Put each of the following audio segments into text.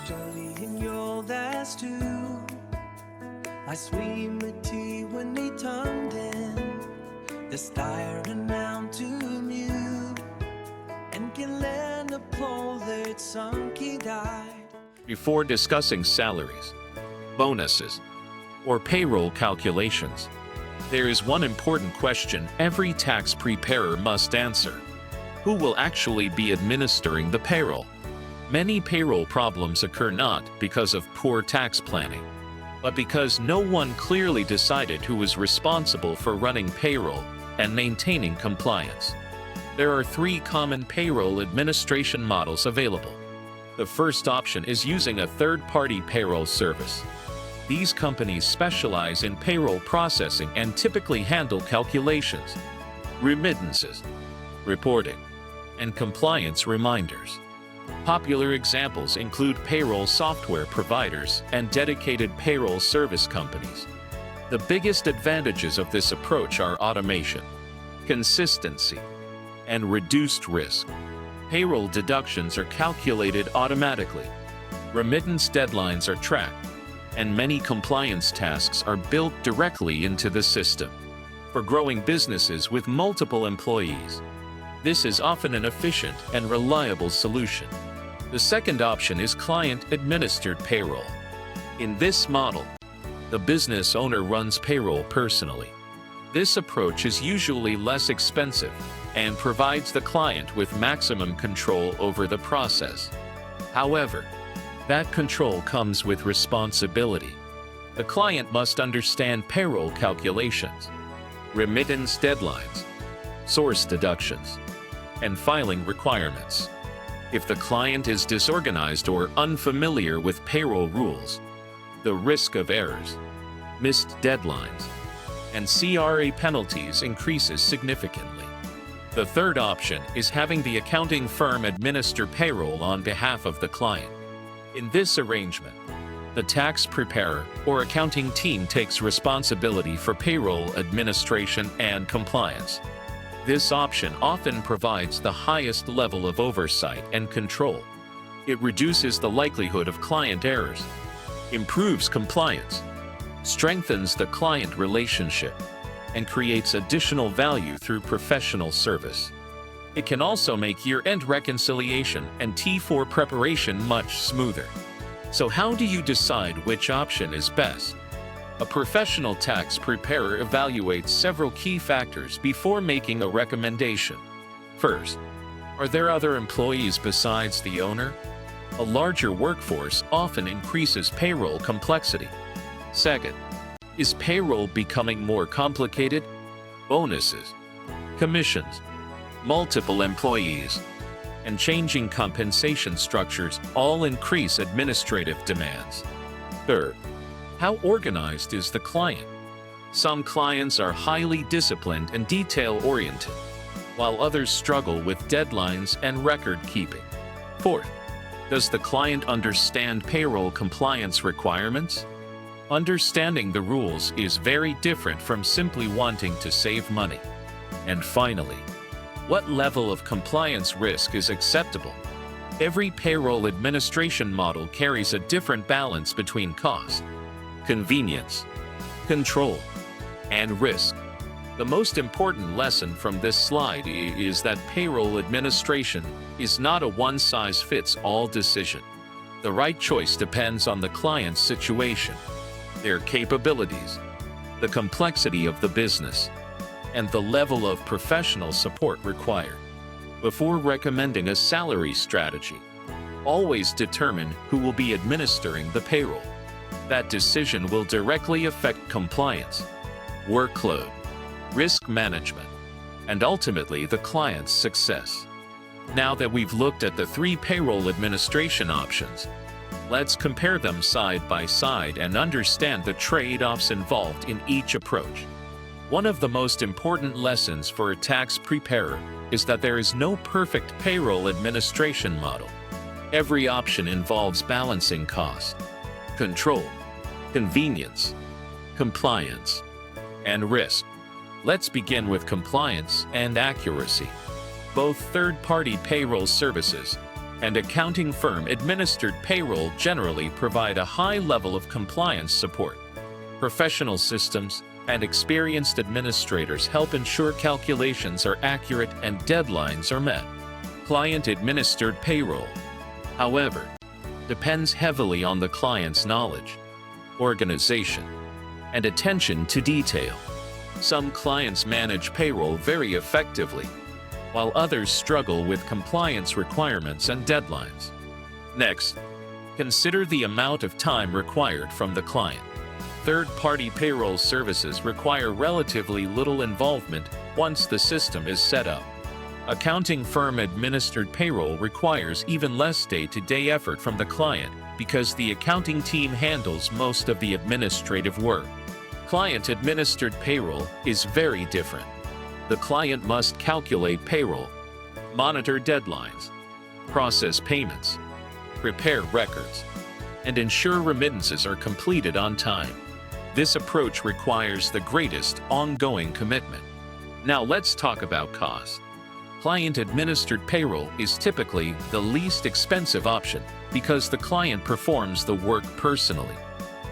studying your last two. I swim med when they turned in. The styren down to mute. And can learn the pole that sunk he died. Before discussing salaries, bonuses, or payroll calculations, there is one important question every tax preparer must answer. Who will actually be administering the payroll? Many payroll problems occur not because of poor tax planning, but because no one clearly decided who was responsible for running payroll and maintaining compliance. There are three common payroll administration models available. The first option is using a third-party payroll service. These companies specialize in payroll processing and typically handle calculations, remittances, reporting, and compliance reminders. Popular examples include payroll software providers and dedicated payroll service companies. The biggest advantages of this approach are automation, consistency, and reduced risk. Payroll deductions are calculated automatically, remittance deadlines are tracked, and many compliance tasks are built directly into the system. For growing businesses with multiple employees, this is often an efficient and reliable solution. The second option is client-administered payroll. In this model, the business owner runs payroll personally. This approach is usually less expensive and provides the client with maximum control over the process. However, that control comes with responsibility. The client must understand payroll calculations, remittance deadlines, source deductions, and filing requirements. If the client is disorganized or unfamiliar with payroll rules, the risk of errors, missed deadlines, and CRA penalties increases significantly. The third option is having the accounting firm administer payroll on behalf of the client. In this arrangement, the tax preparer or accounting team takes responsibility for payroll administration and compliance. This option often provides the highest level of oversight and control. It reduces the likelihood of client errors, improves compliance, strengthens the client relationship, and creates additional value through professional service. It can also make year-end reconciliation and T4 preparation much smoother. So how do you decide which option is best? A professional tax preparer evaluates several key factors before making a recommendation. First, are there other employees besides the owner? A larger workforce often increases payroll complexity. Second, is payroll becoming more complicated? Bonuses, commissions, multiple employees, and changing compensation structures all increase administrative demands. Third, how organized is the client? Some clients are highly disciplined and detail-oriented, while others struggle with deadlines and record-keeping. Fourth, does the client understand payroll compliance requirements? Understanding the rules is very different from simply wanting to save money. And finally, what level of compliance risk is acceptable? Every payroll administration model carries a different balance between cost, convenience, control, and risk. The most important lesson from this slide is that payroll administration is not a one-size-fits-all decision. The right choice depends on the client's situation, their capabilities, the complexity of the business, and the level of professional support required. Before recommending a salary strategy, always determine who will be administering the payroll. That decision will directly affect compliance, workload, risk management, and ultimately the client's success. Now that we've looked at the three payroll administration options, let's compare them side by side and understand the trade-offs involved in each approach. One of the most important lessons for a tax preparer is that there is no perfect payroll administration model. Every option involves balancing cost, control, convenience, compliance, and risk. Let's begin with compliance and accuracy. Both third-party payroll services and accounting firm-administered payroll generally provide a high level of compliance support. Professional systems and experienced administrators help ensure calculations are accurate and deadlines are met. Client-administered payroll, however, depends heavily on the client's knowledge, organization, and attention to detail. Some clients manage payroll very effectively, while others struggle with compliance requirements and deadlines. Next, consider the amount of time required from the client. Third-party payroll services require relatively little involvement once the system is set up. Accounting firm-administered payroll requires even less day-to-day effort from the client because the accounting team handles most of the administrative work. Client-administered payroll is very different. The client must calculate payroll, monitor deadlines, process payments, prepare records, and ensure remittances are completed on time. This approach requires the greatest ongoing commitment. Now let's talk about cost. Client-administered payroll is typically the least expensive option because the client performs the work personally.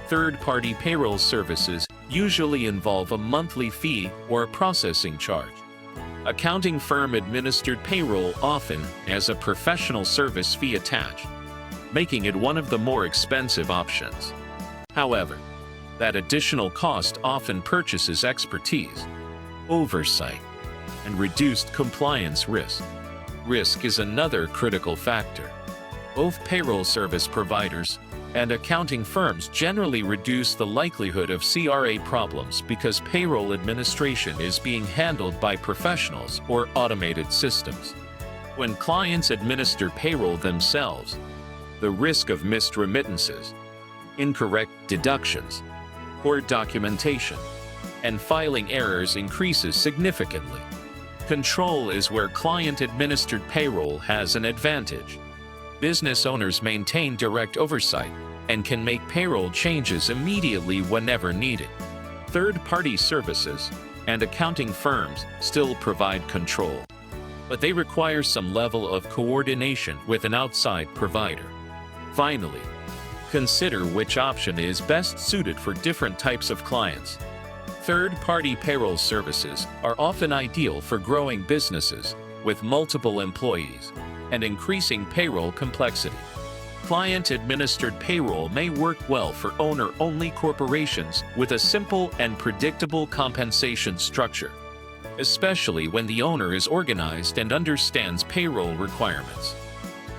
Third-party payroll services usually involve a monthly fee or a processing charge. Accounting firm-administered payroll often has a professional service fee attached, making it one of the more expensive options. However, that additional cost often purchases expertise, oversight, and reduced compliance risk. Risk is another critical factor. Both payroll service providers and accounting firms generally reduce the likelihood of CRA problems because payroll administration is being handled by professionals or automated systems. When clients administer payroll themselves, the risk of missed remittances, incorrect deductions, poor documentation, and filing errors increases significantly. Control is where client-administered payroll has an advantage. Business owners maintain direct oversight and can make payroll changes immediately whenever needed. Third-party services and accounting firms still provide control, but they require some level of coordination with an outside provider. Finally, consider which option is best suited for different types of clients. Third-party payroll services are often ideal for growing businesses with multiple employees and increasing payroll complexity. Client-administered payroll may work well for owner-only corporations with a simple and predictable compensation structure, especially when the owner is organized and understands payroll requirements.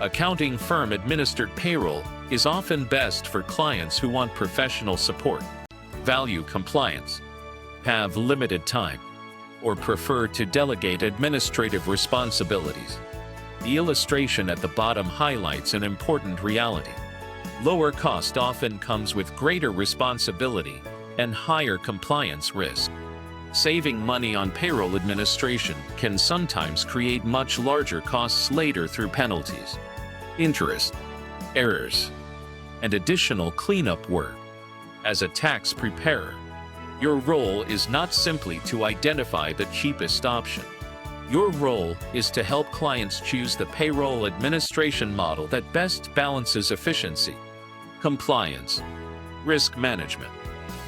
Accounting firm-administered payroll is often best for clients who want professional support, value compliance, have limited time, or prefer to delegate administrative responsibilities. The illustration at the bottom highlights an important reality. Lower cost often comes with greater responsibility and higher compliance risk. Saving money on payroll administration can sometimes create much larger costs later through penalties, interest, errors, and additional cleanup work. As a tax preparer, your role is not simply to identify the cheapest option. Your role is to help clients choose the payroll administration model that best balances efficiency, compliance, risk management,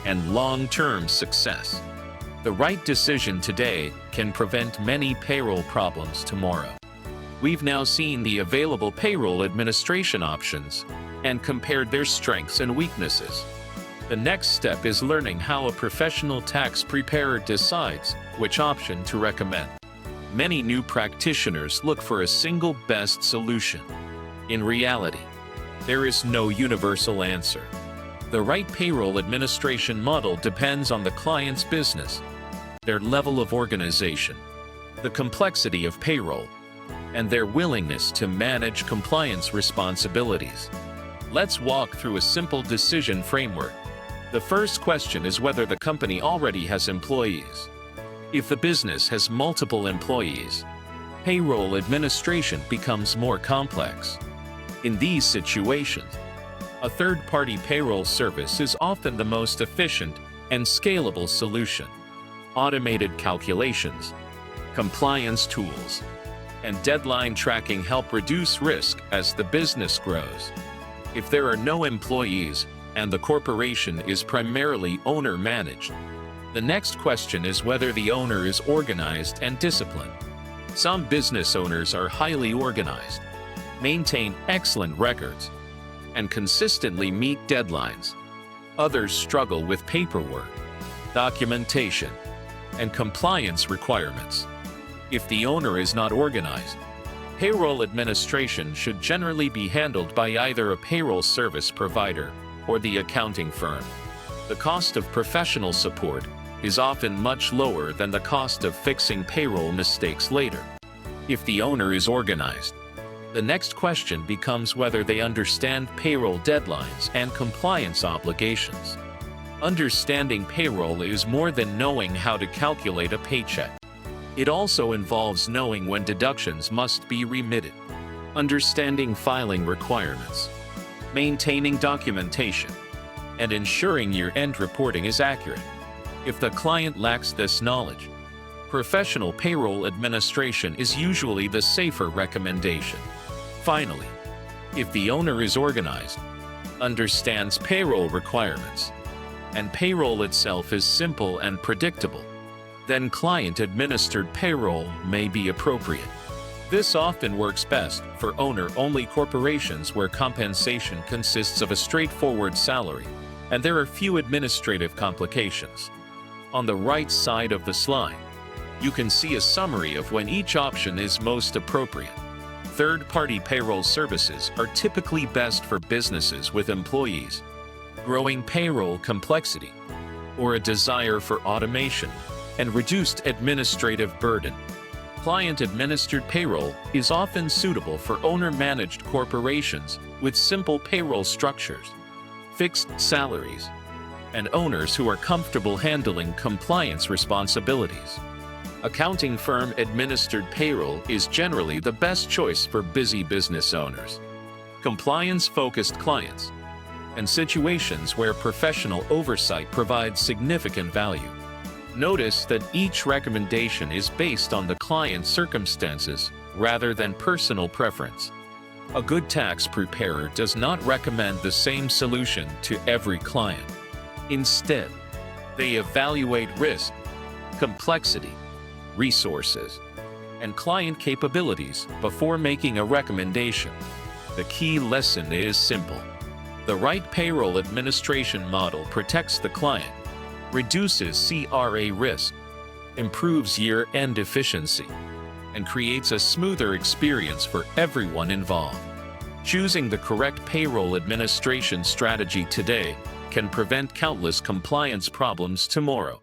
and long-term success. The right decision today can prevent many payroll problems tomorrow. We've now seen the available payroll administration options and compared their strengths and weaknesses. The next step is learning how a professional tax preparer decides which option to recommend. Many new practitioners look for a single best solution. In reality, there is no universal answer. The right payroll administration model depends on the client's business, their level of organization, the complexity of payroll, and their willingness to manage compliance responsibilities. Let's walk through a simple decision framework. The first question is whether the company already has employees. If the business has multiple employees, payroll administration becomes more complex. In these situations, a third-party payroll service is often the most efficient and scalable solution. Automated calculations, compliance tools, and deadline tracking help reduce risk as the business grows. If there are no employees and the corporation is primarily owner-managed, the next question is whether the owner is organized and disciplined. Some business owners are highly organized, maintain excellent records, and consistently meet deadlines. Others struggle with paperwork, documentation, and compliance requirements. If the owner is not organized, payroll administration should generally be handled by either a payroll service provider or the accounting firm. The cost of professional support is often much lower than the cost of fixing payroll mistakes later. If the owner is organized, the next question becomes whether they understand payroll deadlines and compliance obligations. Understanding payroll is more than knowing how to calculate a paycheck. It also involves knowing when deductions must be remitted, understanding filing requirements, maintaining documentation, and ensuring year-end reporting is accurate. If the client lacks this knowledge, professional payroll administration is usually the safer recommendation. Finally, if the owner is organized, understands payroll requirements, and payroll itself is simple and predictable, then client-administered payroll may be appropriate. This often works best for owner-only corporations where compensation consists of a straightforward salary, and there are few administrative complications. On the right side of the slide, you can see a summary of when each option is most appropriate. Third-party payroll services are typically best for businesses with employees, growing payroll complexity, or a desire for automation and reduced administrative burden. Client-administered payroll is often suitable for owner-managed corporations with simple payroll structures, fixed salaries, and owners who are comfortable handling compliance responsibilities. Accounting firm-administered payroll is generally the best choice for busy business owners, compliance-focused clients, and situations where professional oversight provides significant value. Notice that each recommendation is based on the client's circumstances rather than personal preference. A good tax preparer does not recommend the same solution to every client. Instead, they evaluate risk, complexity, resources, and client capabilities before making a recommendation. The key lesson is simple. The right payroll administration model protects the client, reduces CRA risk, improves year-end efficiency, and creates a smoother experience for everyone involved. Choosing the correct payroll administration strategy today can prevent countless compliance problems tomorrow.